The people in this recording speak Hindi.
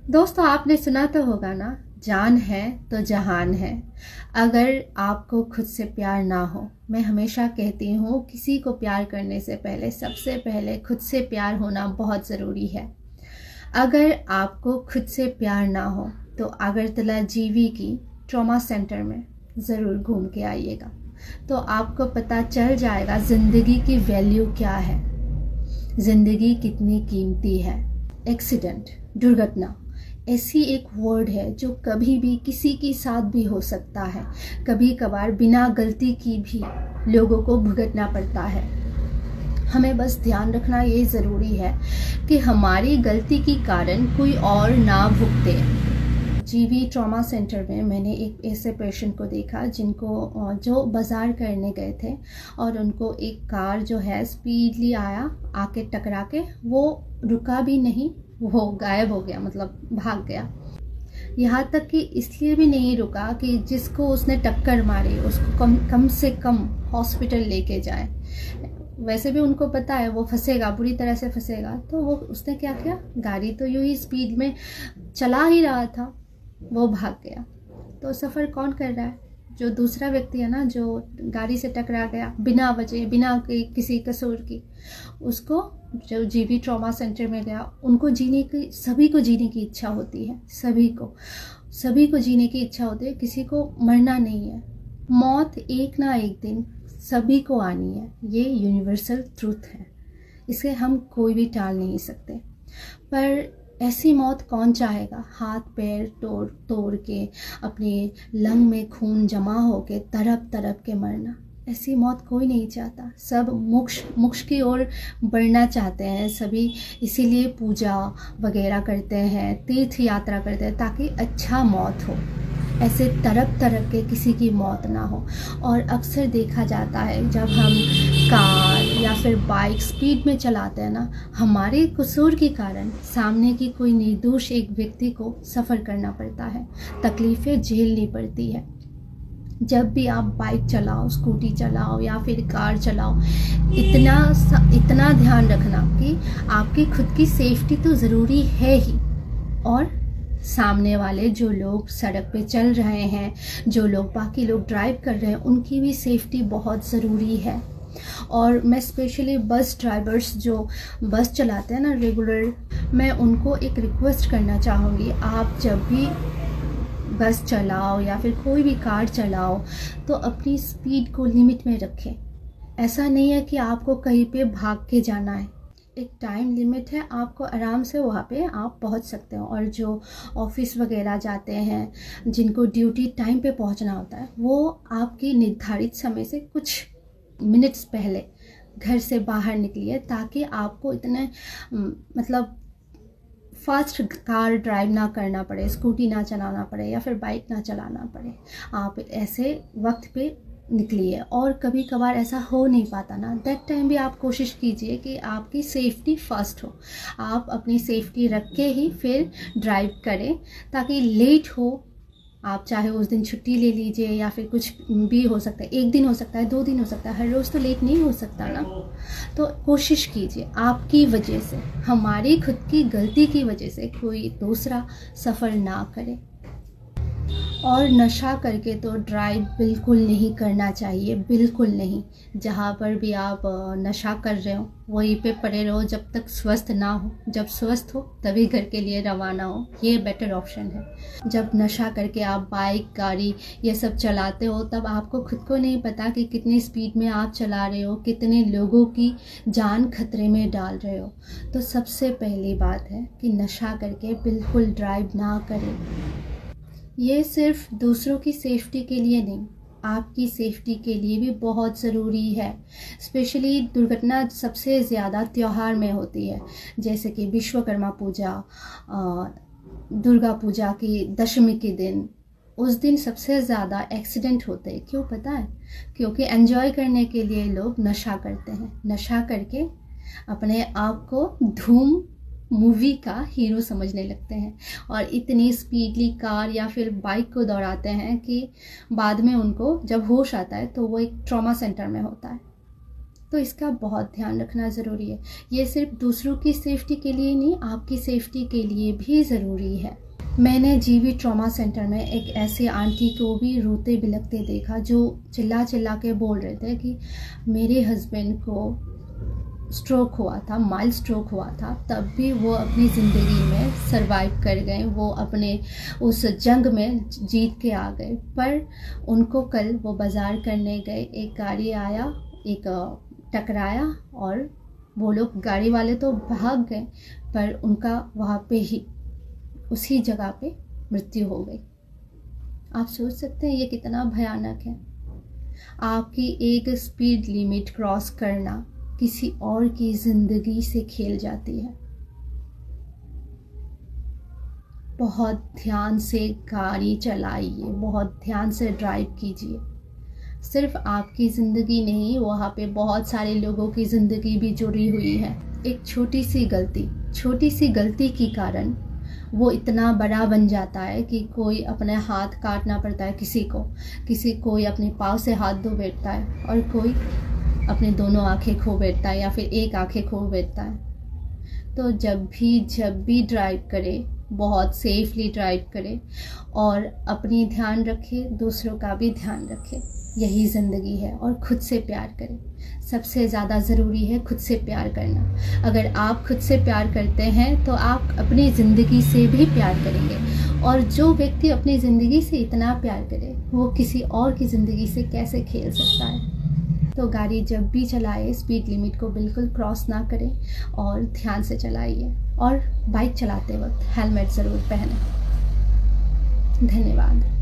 दोस्तों, आपने सुना तो होगा ना, जान है तो जहान है। अगर आपको खुद से प्यार ना हो, मैं हमेशा कहती हूँ किसी को प्यार करने से पहले सबसे पहले खुद से प्यार होना बहुत ज़रूरी है। अगर आपको खुद से प्यार ना हो तो अगरतला जीवी की ट्रॉमा सेंटर में ज़रूर घूम के आइएगा, तो आपको पता चल जाएगा ज़िंदगी की वैल्यू क्या है, ज़िंदगी कितनी कीमती है। एक्सीडेंट, दुर्घटना ऐसी एक वर्ड है जो कभी भी किसी के साथ भी हो सकता है। कभी कभार बिना गलती की भी लोगों को भुगतना पड़ता है। हमें बस ध्यान रखना ये ज़रूरी है कि हमारी गलती के कारण कोई और ना भुगते। जीवी ट्रॉमा सेंटर में मैंने एक ऐसे पेशेंट को देखा जिनको जो बाज़ार करने गए थे और उनको एक कार जो है स्पीडली आया, आके टकरा के वो रुका भी नहीं, वो गायब हो गया, मतलब भाग गया। यहाँ तक कि इसलिए भी नहीं रुका कि जिसको उसने टक्कर मारी उसको कम से कम हॉस्पिटल लेके जाए। वैसे भी उनको पता है वो फंसेगा, बुरी तरह से फंसेगा, तो वो उसने क्या किया, गाड़ी तो यूं ही स्पीड में चला ही रहा था, वो भाग गया। तो सफ़र कौन कर रहा है? जो दूसरा व्यक्ति है ना, जो गाड़ी से टकरा गया बिना वजह, बिना किसी कसूर की। उसको जो जीवी ट्रॉमा सेंटर में गया, उनको जीने की, सभी को जीने की इच्छा होती है, सभी को जीने की इच्छा होती है, किसी को मरना नहीं है। मौत एक ना एक दिन सभी को आनी है, ये यूनिवर्सल ट्रूथ है, इसे हम कोई भी टाल नहीं सकते। पर ऐसी मौत कौन चाहेगा? हाथ पैर तोड़ तोड़ के, अपने लंग में खून जमा हो के तड़प तड़प के मरना, ऐसी मौत कोई नहीं चाहता। सब मोक्ष की ओर बढ़ना चाहते हैं सभी, इसीलिए पूजा वगैरह करते हैं, तीर्थ यात्रा करते हैं ताकि अच्छा मौत हो, ऐसे तड़प तड़प के किसी की मौत ना हो। और अक्सर देखा जाता है जब हम कार या फिर बाइक स्पीड में चलाते हैं ना, हमारे कसूर के कारण सामने की कोई निर्दोष एक व्यक्ति को सफ़र करना पड़ता है, तकलीफ़ें झेलनी पड़ती है। जब भी आप बाइक चलाओ, स्कूटी चलाओ या फिर कार चलाओ, इतना ध्यान रखना कि आपकी खुद की सेफ्टी तो ज़रूरी है ही, और सामने वाले जो लोग सड़क पे चल रहे हैं, जो लोग बाकी लोग ड्राइव कर रहे हैं, उनकी भी सेफ्टी बहुत ज़रूरी है। और मैं स्पेशली बस ड्राइवर्स जो बस चलाते हैं ना रेगुलर, मैं उनको एक रिक्वेस्ट करना चाहूँगी, आप जब भी बस चलाओ या फिर कोई भी कार चलाओ तो अपनी स्पीड को लिमिट में रखें। ऐसा नहीं है कि आपको कहीं पे भाग के जाना है, एक टाइम लिमिट है, आपको आराम से वहाँ पे आप पहुँच सकते हो। और जो ऑफिस वगैरह जाते हैं, जिनको ड्यूटी टाइम पे पहुँचना होता है, वो आपकी निर्धारित समय से कुछ मिनट्स पहले घर से बाहर निकलिए, ताकि आपको इतने मतलब फास्ट कार ड्राइव ना करना पड़े, स्कूटी ना चलाना पड़े या फिर बाइक ना चलाना पड़े। आप ऐसे वक्त पे निकलिए। और कभी कभार ऐसा हो नहीं पाता ना, दैट टाइम भी आप कोशिश कीजिए कि आपकी सेफ्टी फर्स्ट हो, आप अपनी सेफ्टी रख के ही फिर ड्राइव करें, ताकि लेट हो, आप चाहे उस दिन छुट्टी ले लीजिए या फिर कुछ भी हो सकता है, एक दिन हो सकता है, 2 दिन हो सकता है, हर रोज़ तो लेट नहीं हो सकता ना। तो कोशिश कीजिए आपकी वजह से, हमारी खुद की गलती की वजह से कोई दूसरा सफ़र ना करे। और नशा करके तो ड्राइव बिल्कुल नहीं करना चाहिए, बिल्कुल नहीं। जहाँ पर भी आप नशा कर रहे हो वहीं पे पड़े रहो जब तक स्वस्थ ना हो, जब स्वस्थ हो तभी घर के लिए रवाना हो, ये बेटर ऑप्शन है। जब नशा करके आप बाइक गाड़ी ये सब चलाते हो, तब आपको खुद को नहीं पता कि कितनी स्पीड में आप चला रहे हो, कितने लोगों की जान खतरे में डाल रहे हो। तो सबसे पहली बात है कि नशा करके बिल्कुल ड्राइव ना करें। ये सिर्फ दूसरों की सेफ्टी के लिए नहीं, आपकी सेफ्टी के लिए भी बहुत ज़रूरी है। स्पेशली दुर्घटना सबसे ज़्यादा त्यौहार में होती है, जैसे कि विश्वकर्मा पूजा, दुर्गा पूजा की दशमी के दिन, उस दिन सबसे ज़्यादा एक्सीडेंट होते हैं। क्यों पता है? क्योंकि एंजॉय करने के लिए लोग नशा करते हैं, नशा करके अपने आप को धूम मूवी का हीरो समझने लगते हैं और इतनी स्पीडली कार या फिर बाइक को दौड़ाते हैं कि बाद में उनको जब होश आता है तो वो एक ट्रॉमा सेंटर में होता है। तो इसका बहुत ध्यान रखना ज़रूरी है। ये सिर्फ दूसरों की सेफ्टी के लिए नहीं, आपकी सेफ्टी के लिए भी ज़रूरी है। मैंने जीवी ट्रॉमा सेंटर में एक ऐसे आंटी को भी रोते बिलखते देखा जो चिल्ला चिल्ला के बोल रहे थे कि मेरे हस्बैंड को स्ट्रोक हुआ था, माइल्ड स्ट्रोक हुआ था, तब भी वो अपनी ज़िंदगी में सरवाइव कर गए, वो अपने उस जंग में जीत के आ गए। पर उनको कल वो बाज़ार करने गए, एक गाड़ी आया, एक टकराया और वो लोग, गाड़ी वाले तो भाग गए, पर उनका वहाँ पे ही उसी जगह पे मृत्यु हो गई। आप सोच सकते हैं ये कितना भयानक है। आपकी एक स्पीड लिमिट क्रॉस करना किसी और की ज़िंदगी से खेल जाती है। बहुत ध्यान से गाड़ी चलाइए, बहुत ध्यान से ड्राइव कीजिए। सिर्फ आपकी ज़िंदगी नहीं, वहाँ पे बहुत सारे लोगों की ज़िंदगी भी जुड़ी हुई है। एक छोटी सी गलती के कारण वो इतना बड़ा बन जाता है कि कोई अपने हाथ काटना पड़ता है, किसी कोई अपने पाँव से हाथ धो बैठता है, और कोई अपने दोनों आंखें खो बैठता है या फिर एक आंखें खो बैठता है। तो जब भी ड्राइव करें, बहुत सेफली ड्राइव करें और अपनी ध्यान रखें, दूसरों का भी ध्यान रखें। यही ज़िंदगी है। और खुद से प्यार करें। सबसे ज़्यादा ज़रूरी है खुद से प्यार करना। अगर आप खुद से प्यार करते हैं तो आप अपनी ज़िंदगी से भी प्यार करेंगे, और जो व्यक्ति अपनी ज़िंदगी से इतना प्यार करे वो किसी और की ज़िंदगी से कैसे खेल सकता है। तो गाड़ी जब भी चलाए स्पीड लिमिट को बिल्कुल क्रॉस ना करें और ध्यान से चलाइए, और बाइक चलाते वक्त हेलमेट ज़रूर पहनें। धन्यवाद।